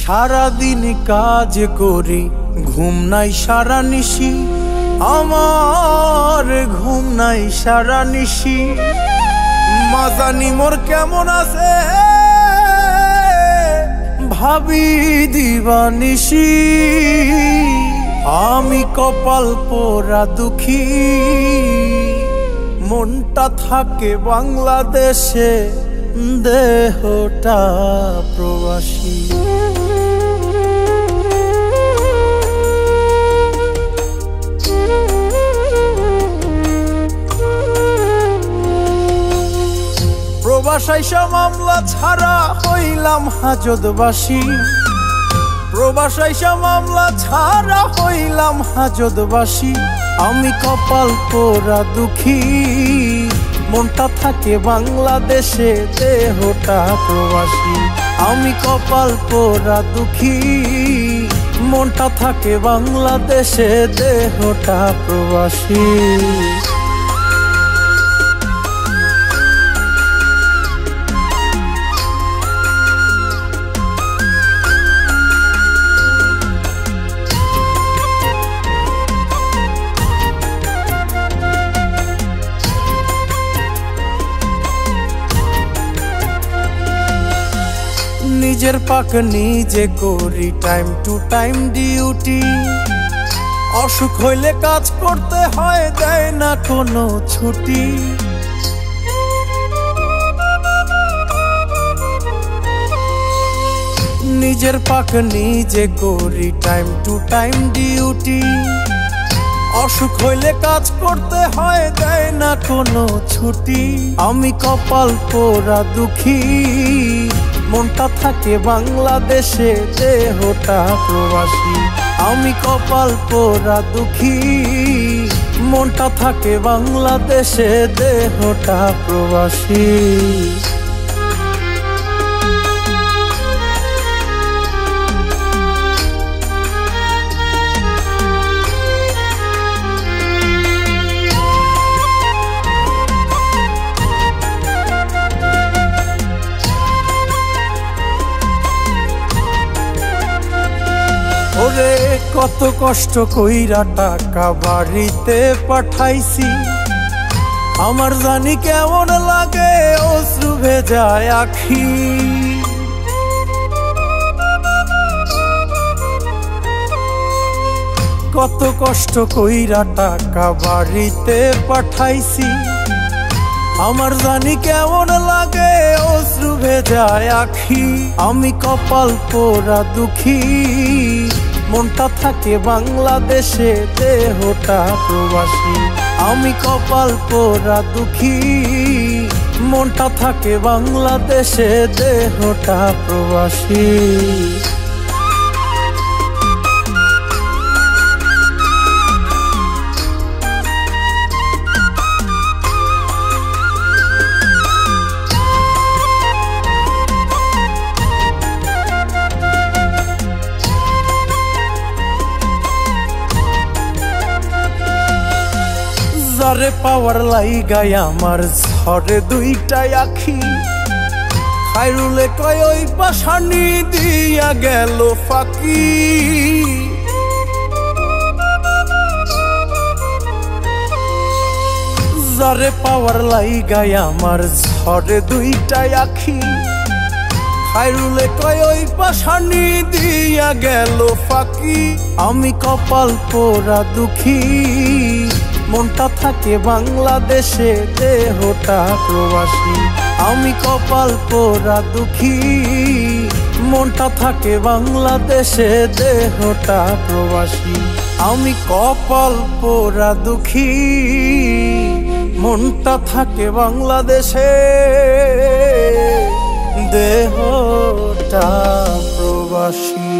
সারাদিন কাজ করি, ঘুম নাই সারা নিশি, আমার ঘুম নাই সারা নিশি। মাজানি মোর কেমন আছে ভাবি দিবানিশি। আমি কপাল পোড়া দুঃখী, মনটা থাকে বাংলাদেশে, দেহটা প্রবাসী। প্রবাস আইসা মামলা ছাড়া হইলাম হাজতবাসী, প্রবাস আইসা মামলা ছাড়া হইলাম হাজতবাসী। আমি কপাল পোড়া দুঃখী, মনটা থাকে বাংলাদেশে, দেহটা প্রবাসী। আমি কপাল পোড়া দুঃখী, মনটা থাকে বাংলাদেশে, দেহটা প্রবাসী। নিজের পাক নিজে করি, টাইম টু টাইম ডিউটি। অসুখ হইলে কাজ করতে হয়, দেয় না কোনো ছুটি। নিজের পাক নিজে করি, টাইম টু টাইম ডিউটি। অসুখ হইলে কাজ করতে হয়, দেয় না কোনো ছুটি। আমি কপাল পোড়া দুঃখী, মনটা থাকে বাংলাদেশে, দেহটা প্রবাসী। আমি কপাল পোড়া দুঃখী, মনটা থাকে বাংলাদেশে, দেহটা প্রবাসী। ওরে কত কষ্ট কইরা টাকা বাড়িতে পাঠাইছি, আমার জানি কেমন লাগে অশ্রু ভেজায় আখি। কত কষ্ট কইরা টাকা বাড়িতে পাঠাইছি, আমার জানি কেমন লাগে অশ্রু ভেজায় আখি। আমি কপাল পোড়া দুঃখী, মনটা থাকে বাংলাদেশে, দেহটা প্রবাসী। আমি কপাল পোড়া দুঃখী, মনটা থাকে বাংলাদেশে, দেহটা প্রবাসী। যারে পাওয়ার লাইগাই আমার ঝরে দুইটাই আখি। খাইরুলে কয় ওই পাশানি দিয়া গেল ফাঁকি। যারে পাওয়ার লাইগাই আমার ঝরে দুইটাই আখি। খাইরুলে কয় ওই পাশানি দিয়া গেল ফাঁকি। আমি কপাল পোড়া দুঃখী, মনটা থাকে বাংলাদেশে, দেহটা প্রবাসী। আমি কপাল পোড়া দুঃখী, মনটা থাকে বাংলাদেশে, দেহটা প্রবাসী। আমি কপাল পোড়া দুঃখী, মনটা থাকে বাংলাদেশে, দেহটা প্রবাসী।